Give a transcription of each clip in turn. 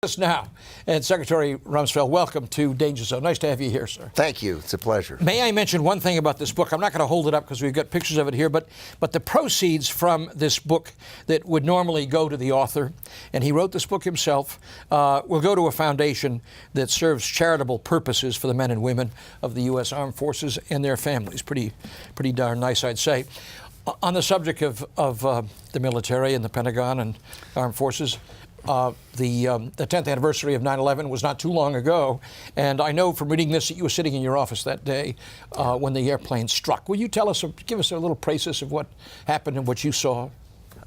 Us now. And Secretary Rumsfeld, welcome to Danger Zone. Nice to have you here, sir. Thank you. It's a pleasure. May I mention one thing about this book? I'm not going to hold it up because we've got pictures of it here, but the proceeds from this book that would normally go to the author, and he wrote this book himself, will go to a foundation that serves charitable purposes for the men and women of the U.S. Armed Forces and their families. Pretty darn nice, I'd say. On the subject of the military and the Pentagon and armed forces, the 10th anniversary of 9/11 was not too long ago, and I know from reading this that you were sitting in your office that day when the airplane struck. Will you give us a little précis of what happened and what you saw?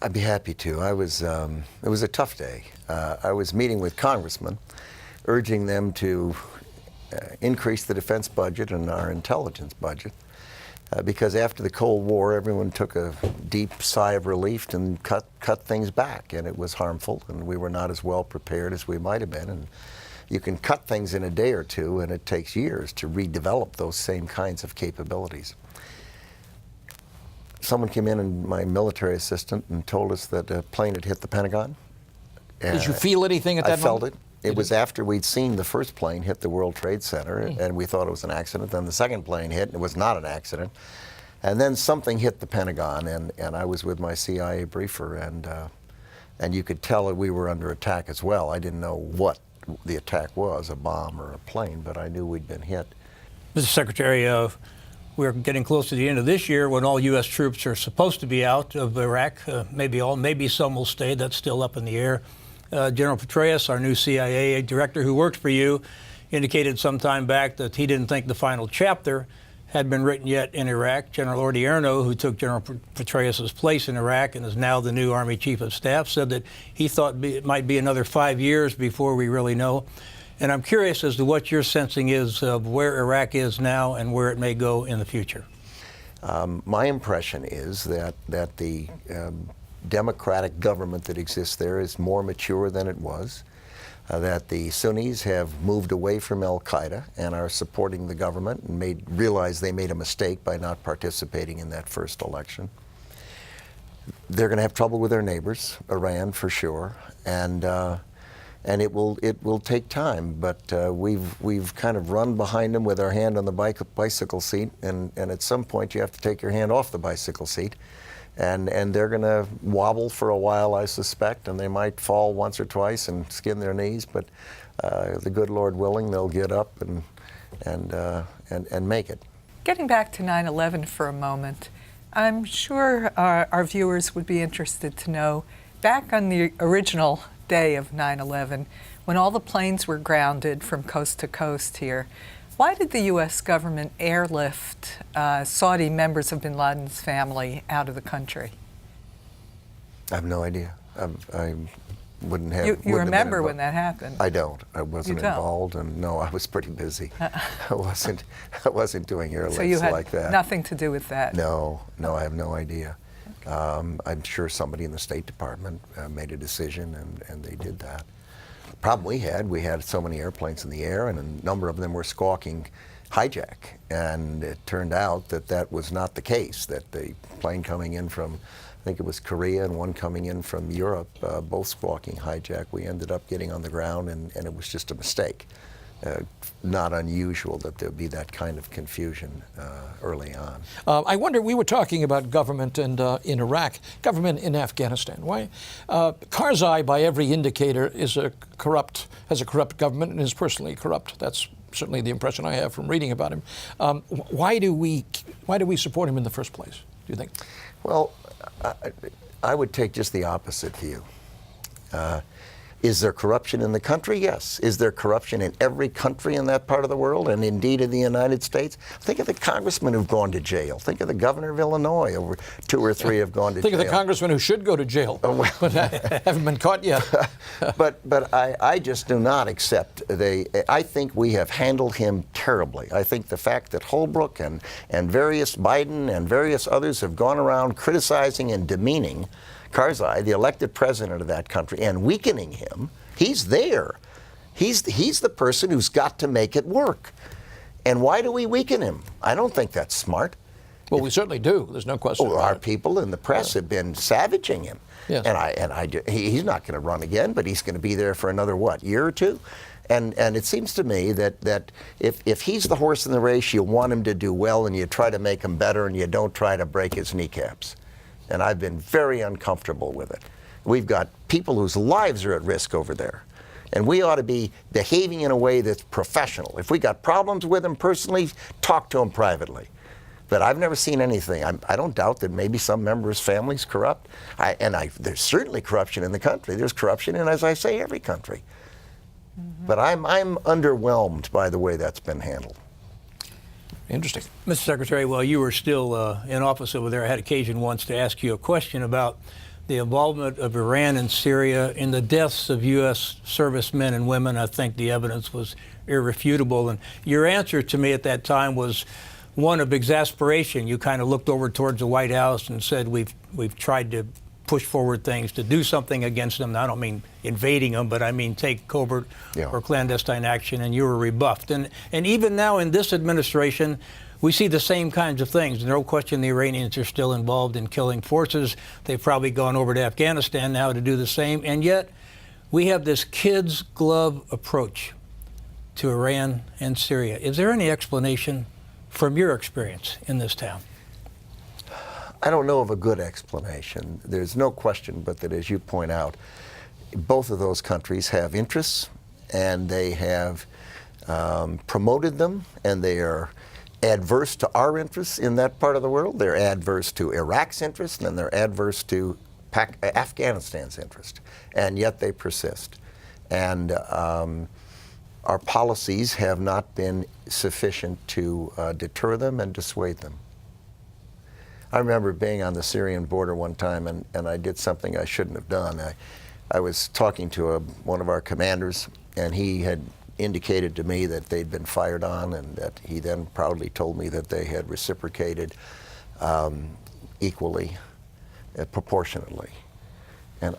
I'd be happy to. It was a tough day. I was meeting with congressmen, urging them to increase the defense budget and our intelligence budget. Because after the Cold War, everyone took a deep sigh of relief and cut things back, and it was harmful, and we were not as well prepared as we might have been. And you can cut things in a day or two, and it takes years to redevelop those same kinds of capabilities. Someone came in, and my military assistant, and told us that a plane had hit the Pentagon. Did you feel anything at that moment? I felt it. It was after we'd seen the first plane hit the World Trade Center, and we thought it was an accident. Then the second plane hit, and it was not an accident. And then something hit the Pentagon, and I was with my CIA briefer, and you could tell that we were under attack as well. I didn't know what the attack was, a bomb or a plane, but I knew we'd been hit. Mr. Secretary, we're getting close to the end of this year when all U.S. troops are supposed to be out of Iraq. Maybe some will stay. That's still up in the air. General Petraeus, our new CIA director who worked for you, indicated some time back that he didn't think the final chapter had been written yet in Iraq. General Odierno, who took General Petraeus' place in Iraq and is now the new Army Chief of Staff, said that he thought it might be another 5 years before we really know. And I'm curious as to what your sensing is of where Iraq is now and where it may go in the future. My impression is that the democratic government that exists there is more mature than it was, that the Sunnis have moved away from al-Qaeda and are supporting the government and realize they made a mistake by not participating in that first election. They're going to have trouble with their neighbors, Iran for sure, and it will take time, but we've kind of run behind them with our hand on the bicycle seat, and at some point you have to take your hand off the bicycle seat. And they're going to wobble for a while, I suspect, and they might fall once or twice and skin their knees. But the good Lord willing, they'll get up and make it. Getting back to 9/11 for a moment, I'm sure our viewers would be interested to know, back on the original day of 9/11, when all the planes were grounded from coast to coast here, why did the U.S. government airlift Saudi members of bin Laden's family out of the country? I have no idea. I wouldn't have. You remember when that happened? I don't. I wasn't involved, and no, I was pretty busy. I wasn't doing airlifts so you had like that. Nothing to do with that. No, I have no idea. Okay. I'm sure somebody in the State Department made a decision, and they did that. The problem we had so many airplanes in the air, and a number of them were squawking hijack, and it turned out that was not the case, that the plane coming in from, I think it was Korea, and one coming in from Europe, both squawking hijack. We ended up getting on the ground, and it was just a mistake. Not unusual that there'd be that kind of confusion early on. I wonder, we were talking about government and in Iraq, government in Afghanistan. Why? Karzai, by every indicator, has a corrupt government and is personally corrupt. That's certainly the impression I have from reading about him. Why do we support him in the first place, do you think? Well, I would take just the opposite view. Is there corruption in the country? Yes. Is there corruption in every country in that part of the world, and indeed in the United States? Think of the congressmen who've gone to jail. Think of the governor of Illinois. Over 2 or 3 have gone to jail. Think of the congressmen who should go to jail, but haven't been caught yet. But I just do not accept I think we have handled him terribly. I think the fact that Holbrooke and various Biden and various others have gone around criticizing and demeaning Karzai, the elected president of that country, and weakening him. He's there. He's the person who's got to make it work. And why do we weaken him? I don't think that's smart. Well, we certainly do. There's no question. Oh, about our it. people in the press have been savaging him. Yes. He's not going to run again, but he's going to be there for another, what, year or two? And it seems to me that if he's the horse in the race, you want him to do well, and you try to make him better, and you don't try to break his kneecaps. And I've been very uncomfortable with it. We've got people whose lives are at risk over there. And we ought to be behaving in a way that's professional. If we got problems with him personally, talk to him privately. But I've never seen anything. I don't doubt that maybe some members' families corrupt. There's certainly corruption in the country. There's corruption in, as I say, every country. Mm-hmm. But I'm underwhelmed by the way that's been handled. Interesting. Mr. Secretary, while you were still in office over there, I had occasion once to ask you a question about the involvement of Iran and Syria in the deaths of U.S. servicemen and women. I think the evidence was irrefutable. And your answer to me at that time was one of exasperation. You kind of looked over towards the White House and said, we've tried to push forward things to do something against them. Now, I don't mean invading them, but I mean take covert or clandestine action, and you were rebuffed. And even now in this administration, we see the same kinds of things. No question the Iranians are still involved in killing forces. They've probably gone over to Afghanistan now to do the same. And yet we have this kid's glove approach to Iran and Syria. Is there any explanation from your experience in this town? I don't know of a good explanation. There's no question but that, as you point out, both of those countries have interests, and they have promoted them, and they are adverse to our interests in that part of the world. They're adverse to Iraq's interest, and they're adverse to Afghanistan's interest, and yet they persist. And our policies have not been sufficient to deter them and dissuade them. I remember being on the Syrian border one time, and I did something I shouldn't have done. I was talking to one of our commanders, and he had indicated to me that they'd been fired on, and that he then proudly told me that they had reciprocated equally, proportionately. And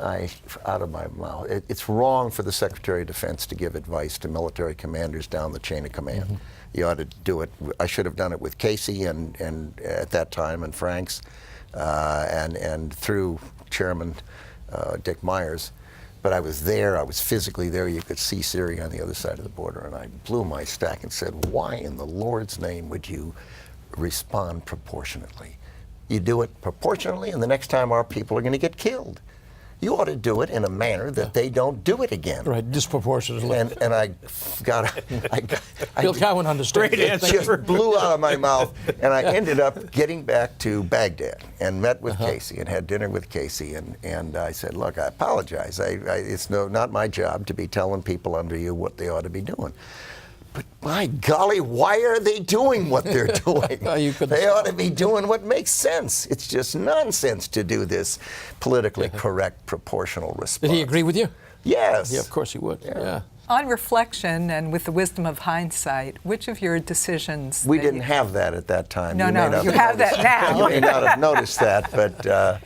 out of my mouth, it's wrong for the Secretary of Defense to give advice to military commanders down the chain of command. Mm-hmm. You ought to do it. I should have done it with Casey and at that time, and Franks, and through Chairman Dick Myers. But I was there, I was physically there. You could see Syria on the other side of the border, and I blew my stack and said, why in the Lord's name would you respond proportionately? You do it proportionally, and the next time our people are going to get killed. You ought to do it in a manner that they don't do it again. Right, disproportionately. And I got Bill Cowan understands. Great answer. It just blew out of my mouth, and I ended up getting back to Baghdad and met with Casey and had dinner with Casey, and I said, look, I apologize. It's not my job to be telling people under you what they ought to be doing. But my golly, why are they doing what they're doing? They ought to be doing what makes sense. It's just nonsense to do this politically correct, proportional response. Did he agree with you? Yes. Yeah, of course he would. Yeah. On reflection and with the wisdom of hindsight, which of your decisions... We didn't have that at that time. No, you have that now. You may not have noticed that, but...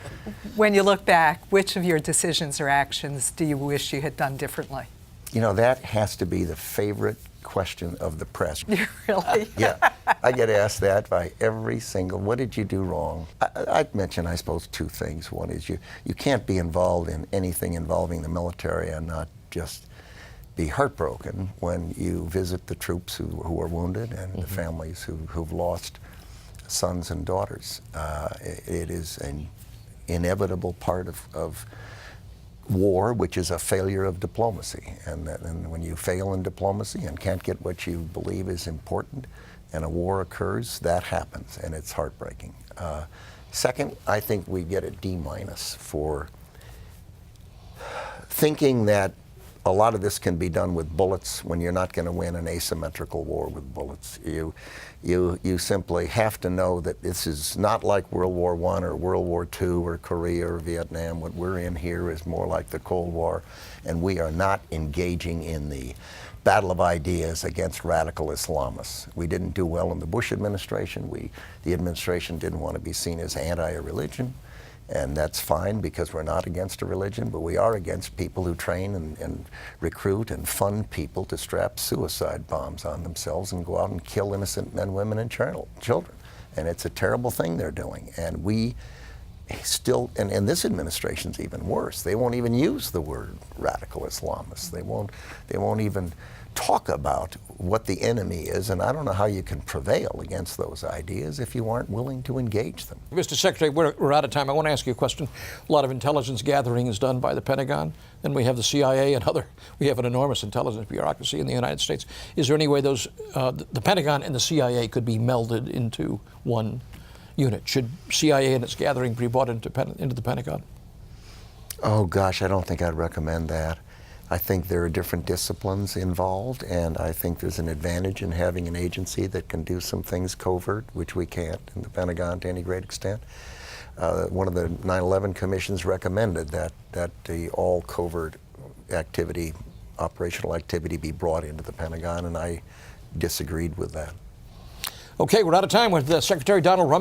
When you look back, which of your decisions or actions do you wish you had done differently? You know, that has to be the favorite question of the press. Really? Yeah. I get asked that by every single, what did you do wrong? I'd mention, I suppose, two things. One is you can't be involved in anything involving the military and not just be heartbroken when you visit the troops who are wounded and the families who've lost sons and daughters. It is an inevitable part of war, which is a failure of diplomacy. And when you fail in diplomacy and can't get what you believe is important, and a war occurs, that happens, and it's heartbreaking. Second, I think we get a D- for thinking that a lot of this can be done with bullets when you're not going to win an asymmetrical war with bullets. You simply have to know that this is not like World War I or World War II or Korea or Vietnam. What we're in here is more like the Cold War, and we are not engaging in the battle of ideas against radical Islamists. We didn't do well in the Bush administration. The administration didn't want to be seen as anti-religion. And that's fine because we're not against a religion, but we are against people who train and recruit and fund people to strap suicide bombs on themselves and go out and kill innocent men, women, and children. And it's a terrible thing they're doing. And we still, and this administration's even worse. They won't even use the word radical Islamists. They won't even talk about what the enemy is, and I don't know how you can prevail against those ideas if you aren't willing to engage them. Mr. Secretary, we're out of time. I want to ask you a question. A lot of intelligence gathering is done by the Pentagon. Then we have the CIA and we have an enormous intelligence bureaucracy in the United States. Is there any way those, the Pentagon and the CIA could be melded into one unit? Should CIA and its gathering be brought into the Pentagon? Oh gosh, I don't think I'd recommend that. I think there are different disciplines involved, and I think there's an advantage in having an agency that can do some things covert, which we can't in the Pentagon to any great extent. One of the 9/11 commissions recommended that the all covert activity, operational activity, be brought into the Pentagon, and I disagreed with that. Okay, we're out of time with Secretary Donald Rumsfeld.